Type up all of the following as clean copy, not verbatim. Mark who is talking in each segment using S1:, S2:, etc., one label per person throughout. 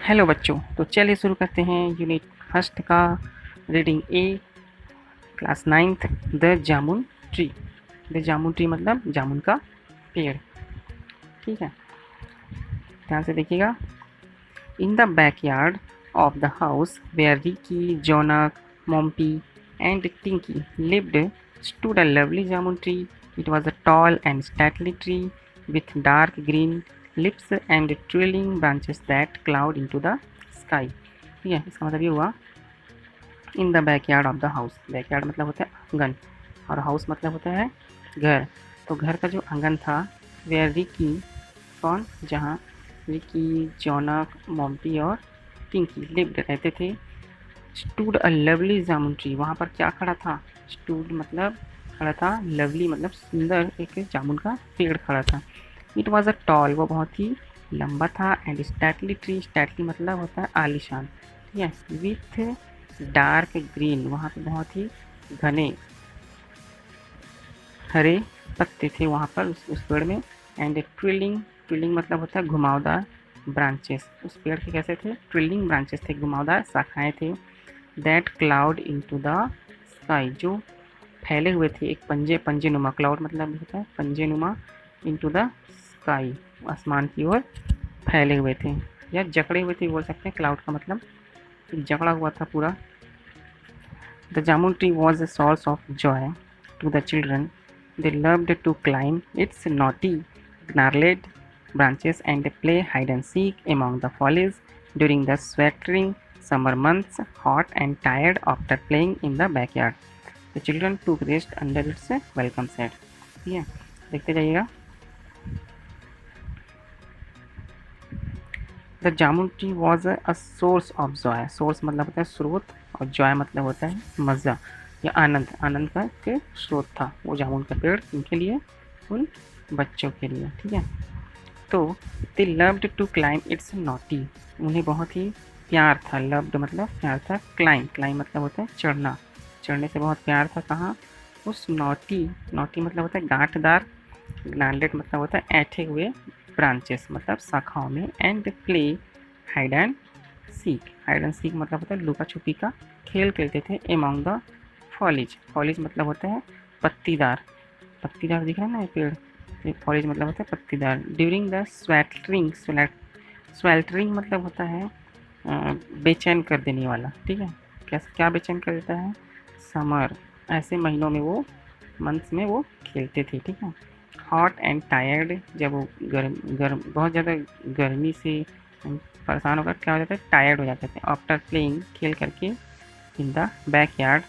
S1: Hello बच्चों, तो चलिए शुरू करते हैं यूनिट फर्स्ट का reading a, class ninth, the jamun tree. The jamun tree मतलब जामुन का पेड़। ठीक है, ध्यान से देखिएगा। In the backyard of the house where Riki, Jonak, Mompi and Tinki lived stood a lovely jamun tree. It was a tall and stately tree with dark green lips and trailing branches that cloud into the sky. ठीक है, इसका मतलब ये हुआ इन the backyard of the house. Backyard मतलब होता है आंगन और हाउस मतलब होता है घर। तो घर का जो आंगन था, वेयर रिकी, कौन, जहाँ रिकी, जॉनक, मॉम्पी और टिंकी लिव्ड रहते थे। Stood a lovely jamun tree, वहाँ पर क्या खड़ा था? स्टूड मतलब खड़ा था, लवली मतलब सुंदर, एक जामुन का पेड़ खड़ा था। इट वॉज अ टॉल, वो बहुत ही लंबा था। एंड स्टैटली ट्री, स्टैटली मतलब होता है आलिशान। ठीक है, विथ डार्क ग्रीन, वहाँ पे बहुत ही घने हरे पत्ते थे वहाँ पर उस पेड़ में। एंड ट्विलिंग, ट्विलिंग मतलब होता है घुमावदार ब्रांचेस, उस पेड़ के कैसे थे? ट्विलिंग ब्रांचेस थे, घुमावदार शाखाएं थे। That cloud into the sky, जो फैले हुए थे, एक पंजे, पंजे नुमा, क्लाउड मतलब होता है पंजे नुमा, इनटू द स्काई, आसमान की ओर फैले हुए थे या जकड़े हुए थे बोल सकते हैं। क्लाउड का मतलब जकड़ा हुआ था पूरा। The jamun tree was a source of joy to the children. They loved to climb its knotty, gnarled branches and play hide and seek among the foliage during the sweltering summer months, hot and tired after playing in the backyard. The children took rest under its welcome shade. ठीक है, देखते जाइएगा। The jamun tree was a source of Joy. Source मतलब होता है स्रोत और Joy मतलब होता है मज़ा या आनंद। आनंद का के स्रोत था वो जामुन का पेड़, इनके लिए, उन बच्चों के लिए। ठीक है, तो they loved to climb its knotty, उन्हें बहुत ही प्यार था। लव्ड मतलब प्यार था। क्लाइंब, क्लाइंब मतलब होता है चढ़ना, चढ़ने से बहुत प्यार था। कहाँ? उस नॉटी, नॉटी मतलब होता है गांठदार, ग्नालेट मतलब होता है ऐठे हुए, ब्रांचेस मतलब शाखाओं में। And play hide and seek, hide and seek मतलब होता है लुका छुपी का खेल खेलते थे। एमॉन्ग द फॉलेज, फॉलेज मतलब होता है पत्तीदार, पत्तीदार दिख रहा है ना ये पेड़, फॉलेज मतलब होता है पत्तीदार। ड्यूरिंग द स्वेल्टरिंग, स्वेल्टरिंग मतलब होता है बेचैन कर देने वाला। ठीक है, क्या क्या बेचैन कर देता है? समर, ऐसे महीनों में वो, मंथ्स में वो खेलते थे। ठीक है, हॉट एंड टायर्ड, जब वो गर्म बहुत ज़्यादा गर्मी से परेशान होकर क्या हो जाता है? टायर्ड हो जाते थे। आफ्टर प्लेइंग, खेल करके, इन द बैकयार्ड,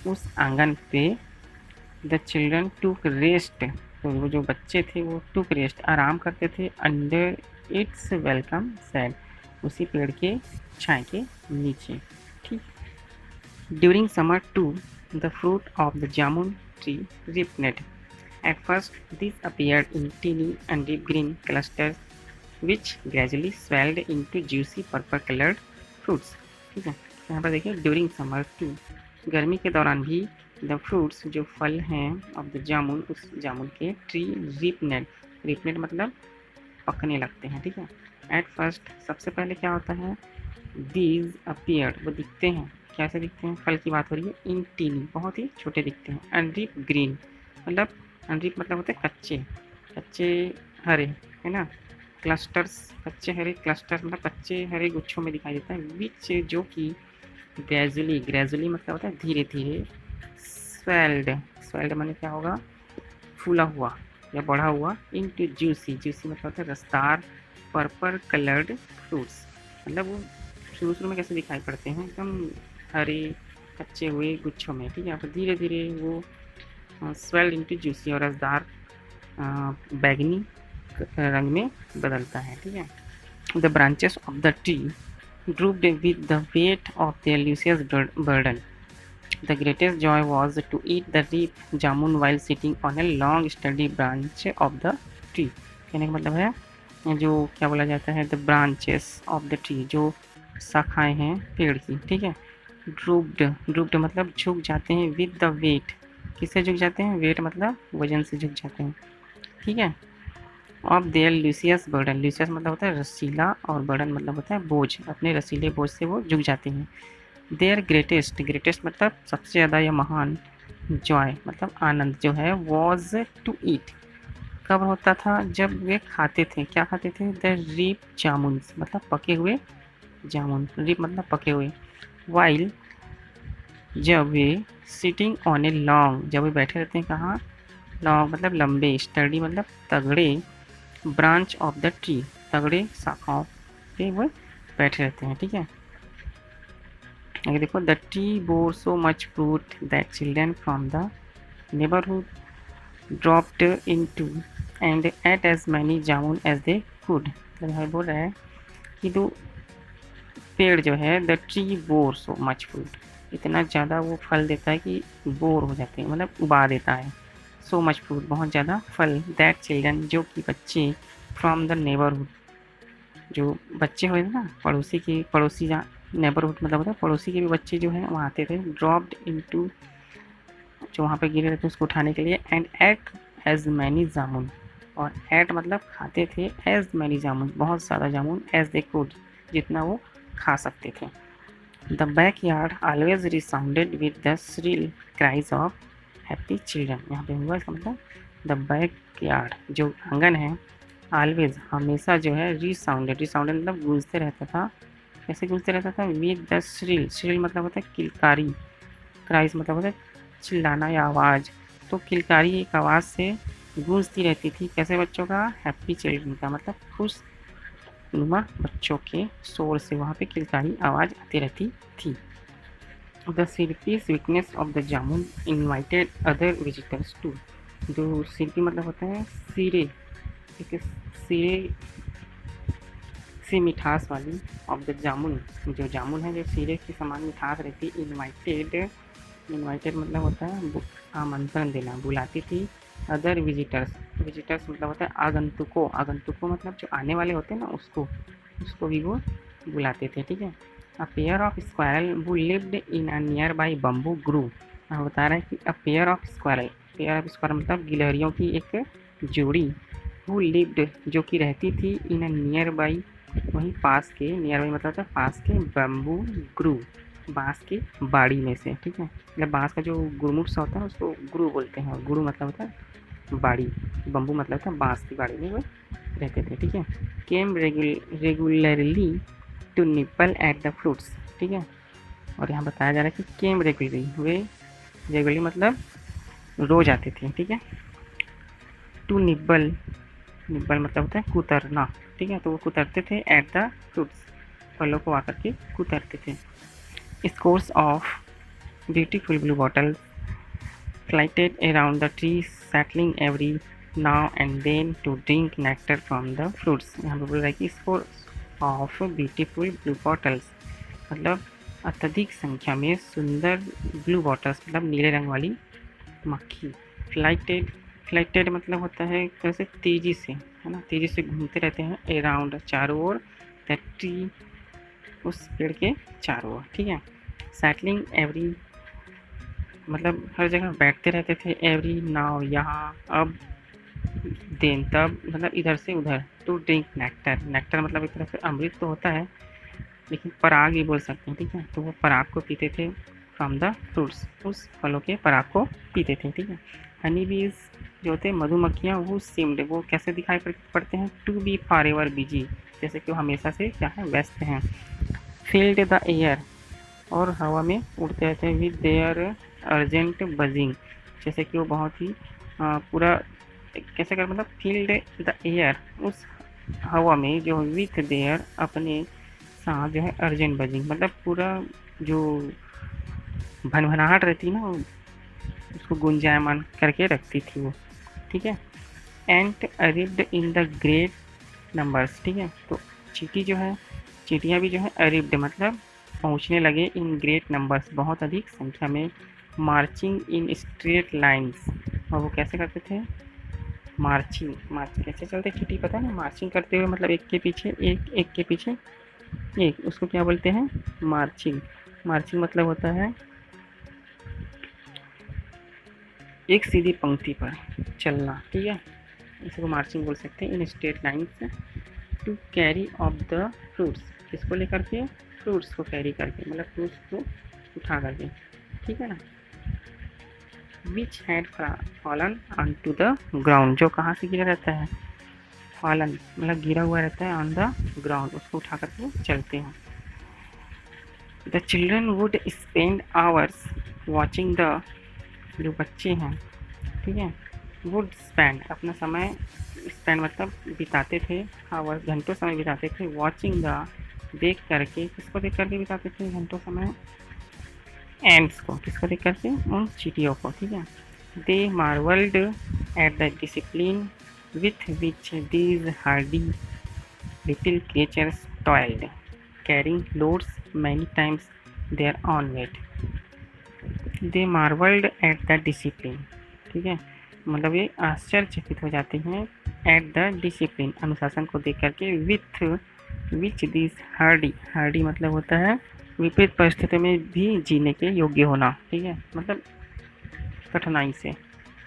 S1: उस आंगन पे। द चिल्ड्रन टूक रेस्ट, तो वो जो बच्चे थे वो टूक रेस्ट, आराम करते थे। अंडर इट्स वेलकम सैड, उसी पेड़ के छाए के नीचे। ठीक, during summer too, the fruit of the jamun tree ripened. At first, these appeared in teeny and deep green clusters, which gradually swelled into juicy purple-colored fruits. ठीक है, यहाँ पर देखिए ड्यूरिंग समर टू, गर्मी के दौरान भी, द फ्रूट्स जो फल हैं ऑफ द जामुन, उस जामुन के ट्री रिपनेट, रिपनेट मतलब पकने लगते हैं। ठीक है, एट फर्स्ट सबसे पहले क्या होता है? दीज अपीयर्ड, वो दिखते हैं, कैसे दिखते हैं? फल की बात हो रही है। इन टीनी बहुत ही छोटे दिखते हैं। एंड डीप ग्रीन मतलब, अनडीप मतलब होते हैं कच्चे, कच्चे हरे, है ना। क्लस्टर्स, कच्चे हरे क्लस्टर्स मतलब कच्चे हरे गुच्छों में दिखाई देता है। विच जो कि ग्रेजुअली, ग्रेजुअली मतलब होता है धीरे धीरे। स्वेल्ड, स्वेल्ड माने क्या होगा? फूला हुआ या बढ़ा हुआ। इनटू जूसी, जूसी मतलब होता है रसदार, पर्पल कलर्ड फ्रूट्स, मतलब वो शुरू शुरू में कैसे दिखाई पड़ते हैं? एकदम हरे कच्चे हुए गुच्छों में। ठीक है, फिर धीरे धीरे वो स्वेल्ड इनटू जूसी और रसदार बैगनी रंग में बदलता है। ठीक है, the branches of the tree drooped with the weight of their luscious burden. The greatest joy was to eat the deep jamun while sitting on a long sturdy branch of the tree. कहने का मतलब है जो क्या बोला जाता है? The branches of the tree, जो शाखाएं हैं पेड़ की। ठीक है, ड्रूप्ड, ड्रूप्ड मतलब झुक जाते हैं। विद द वेट, किससे झुक जाते हैं? वेट मतलब वजन से झुक जाते हैं। ठीक है, ऑफ देयर ल्यूसियस बर्डन, ल्यूसियस मतलब होता है रसीला और बर्डन मतलब होता है बोझ, अपने रसीले बोझ से वो झुक जाती हैं। देयर ग्रेटेस्ट, ग्रेटेस्ट मतलब सबसे ज़्यादा या महान, जॉय मतलब आनंद जो है, वॉज टू ईट कब होता था, जब वे खाते थे, क्या खाते थे, द रीप जामुन मतलब पके हुए जामुन, रीप मतलब पके हुए, वाइल जब वे, सिटिंग ऑन ए लॉन्ग जब वे बैठे रहते हैं कहाँ, लॉन्ग मतलब लंबे, स्टडी मतलब तगड़े, ब्रांच ऑफ द ट्री तगड़े शाखाओं पे वो बैठे रहते हैं। ठीक है, आगे देखो, the tree bore so much fruit that children from the neighbourhood dropped into and ate as many jamun as they could, मतलब बोल रहा है कि दो पेड़ जो है, the tree bore so much fruit इतना ज़्यादा वो फल देता है कि बोर हो जाते हैं, मतलब उबा देता है, सो मच फ्रूट बहुत ज़्यादा फल, दैट चिल्ड्रन जो कि बच्चे, फ्रॉम द नेबरहुड जो बच्चे हुए ना पड़ोसी की, पड़ोसी जहाँ नेबरहुड मतलब होता है पड़ोसी के भी बच्चे जो हैं वहाँ आते थे, ड्रॉप्ड इनटू जो वहाँ पे गिरे रहते हैं उसको उठाने के लिए, एंड एट एज मैनी जामुन और एट मतलब खाते थे, एज मैनी जामुन बहुत ज़्यादा जामुन, एज दे कुड जितना वो खा सकते थे। The backyard always resounded with the shrill cries of happy children, यहाँ पे हुआ इसका मतलब द बैक यार्ड जो आंगन है, ऑलवेज हमेशा जो है, रिसाउंडेड, रिसाउंडेड मतलब गूंजते रहता था, कैसे गूंजते रहता था, विद द श्रिल, श्रिल मतलब होता है किलकारी, क्राइज मतलब होता है चिल्लाना या आवाज़, तो किलकारी एक आवाज़ से गूंजती रहती थी, कैसे बच्चों का, हैप्पी चिल्ड्रन का मतलब खुश नुमा बच्चों के शोर से वहाँ पे किलकारी आवाज़ आती रहती थी। The Sirpi's weakness of the jamun invited other visitors too, जो सिरपी मतलब होता है सिरे, ठीक है, सिरे से मिठास वाली, ऑफ द जामुन जो जामुन है जो सिरे के समान मिठास रहती, इन्वाइटेड, इन्वाइटेड मतलब होता है आमंत्रण देना, बुलाती थी, अदर विजिटर्स, विजिटर्स मतलब होता है आगंतुकों, आगंतुकों मतलब जो आने वाले होते हैं ना उसको, उसको भी वो बुलाते थे। ठीक है, a pair of squirrel who lived in a nearby bamboo grove, बता रहा है कि a pair of squirrel, pair of squirrel मतलब गिलहरियों की एक जोड़ी, हु लिव्ड जो कि रहती थी, इन अ नियर बाई वहीं पास के, नियर बाई मतलब होता है पास के, बम्बू ग्रू बांस की बाड़ी में से। ठीक है, मतलब बांस का जो गुरमुट सा होता है उसको गुरु बोलते हैं, और गुरु मतलब होता है बाड़ी, बम्बू मतलब होता है बांस की बाड़ी में वो रहते थे। ठीक है, came regularly to nibble at the fruits. ठीक है, और यहाँ बताया जा रहा है कि केम रेगुलरली, वे रेगुलरली मतलब रोज आते थे। ठीक है, टू निब्बल, निब्बल मतलब होता है कुतरना। ठीक है, तो वो कुतरते थे एट द फ्रूट्स, फलों को आकर के कुतरते थे। Scores of beautiful blue bottles flitted around the trees, settling every now and then to drink nectar from the fruits। यहाँ पे बोल रहा है कि scores of beautiful blue bottles मतलब अत्यधिक संख्या में सुंदर ब्लू बॉटल्स मतलब नीले रंग वाली मक्खी, फ्लाइटेड, फ्लाइटेड मतलब होता है कैसे तेजी से, है ना, तेजी से घूमते रहते हैं, अराउंड चारों ओर, दैट ट्री उस पेड़ के चारों ओर। ठीक है, सेटलिंग एवरी मतलब हर जगह बैठते रहते थे, एवरी नाउ यहाँ, अब, देन तब मतलब इधर से उधर, टू ड्रिंक नेक्टर, नेक्टर मतलब एक तरह से अमृत तो होता है लेकिन पराग भी बोल सकते हैं। ठीक है, तो वो पराग को पीते थे, फ्रॉम द फ्रूट्स उस फलों के पराग को पीते थे। ठीक है, हनी बीज जो होते हैं मधुमक्खियाँ, वो सिम्ड वो कैसे दिखाई पड़ते हैं, to be forever busy जैसे कि वो हमेशा से क्या है व्यस्त हैं, फील्ड द एयर और हवा में उड़ते रहते हैं, विद देयर अर्जेंट बजिंग जैसे कि वो बहुत ही पूरा कैसे कर मतलब फील्ड द एयर उस हवा में जो, विथ देयर अपने साथ जो है अर्जेंट बजिंग मतलब पूरा जो भनभनाहट रहती ना उसको गुंजायमान करके रखती थी वो। ठीक है, एंट अरिव्ड इन द ग्रेट नंबर्स। ठीक है, तो चींटी जो है, चींटियाँ भी जो है अरिव्ड मतलब पहुंचने लगे, इन ग्रेट नंबर्स बहुत अधिक संख्या में, मार्चिंग इन स्ट्रेट लाइंस और वो कैसे करते थे, मार्चिंग, मार्च कैसे चलते चींटी पता है ना, मार्चिंग करते हुए मतलब एक के पीछे एक, एक के पीछे एक, उसको क्या बोलते हैं, मार्चिंग। मार्चिंग मतलब होता है एक सीधी पंक्ति पर चलना। ठीक है, इसको मार्चिंग बोल सकते हैं, in straight lines to carry off the fruits, किसको लेकर के, फ्रूट्स को कैरी करके, मतलब फ्रूट्स को उठा करके, ठीक है ना। Which had fallen on to the ground, जो कहाँ से गिरा रहता है, फॉलन मतलब गिरा हुआ रहता है, ऑन द ग्राउंड, उसको उठा करके चलते हैं। The children would spend hours watching the, जो बच्चे हैं, ठीक है, वुड स्पेंड अपना समय, स्पेंड मतलब बिताते थे, आवर्स घंटों समय बिताते थे, वॉचिंग द देख करके, किसको देख करके बिताते थे घंटों समय, एंड्स को, किसको देख करके, उन चींटियों को, ठीक है। They marvelled at the discipline with which these hardy little creatures toiled carrying loads many times their own weight. They marvelled at the discipline, ठीक है, मतलब ये आश्चर्यचकित हो जाते हैं, एट द डिसिप्लिन अनुशासन को देख करके, with which this Hardy, Hardy मतलब होता है विपरीत परिस्थितियों में भी जीने के योग्य होना, ठीक है, मतलब कठिनाई से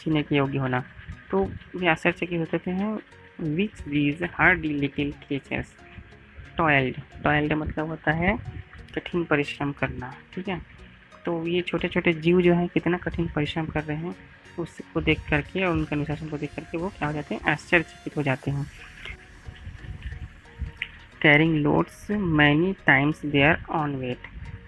S1: जीने के योग्य होना, तो ये आश्चर्यचकित होते हैं, विच these hardy little creatures toiled, toiled मतलब होता है कठिन परिश्रम करना, ठीक है, तो ये छोटे छोटे जीव जो हैं कितना कठिन परिश्रम कर रहे हैं, उसको देख करके और उनके अनुशासन को देख करके वो क्या हो जाते हैं, आश्चर्यचकित हो जाते हैं। Carrying loads many times their own weight,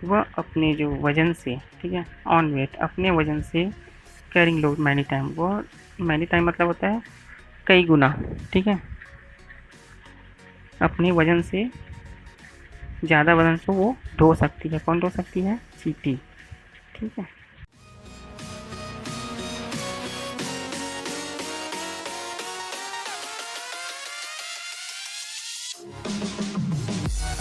S1: वह अपने जो वजन से, ठीक है, ऑन वेट अपने वजन से, कैरिंग लोड मैनी टाइम, वो मैनी टाइम मतलब होता है कई गुना, ठीक है, अपने वजन से ज़्यादा वजन को वो ढो सकती है, कौन ढो सकती है, चींटी, ठीक है।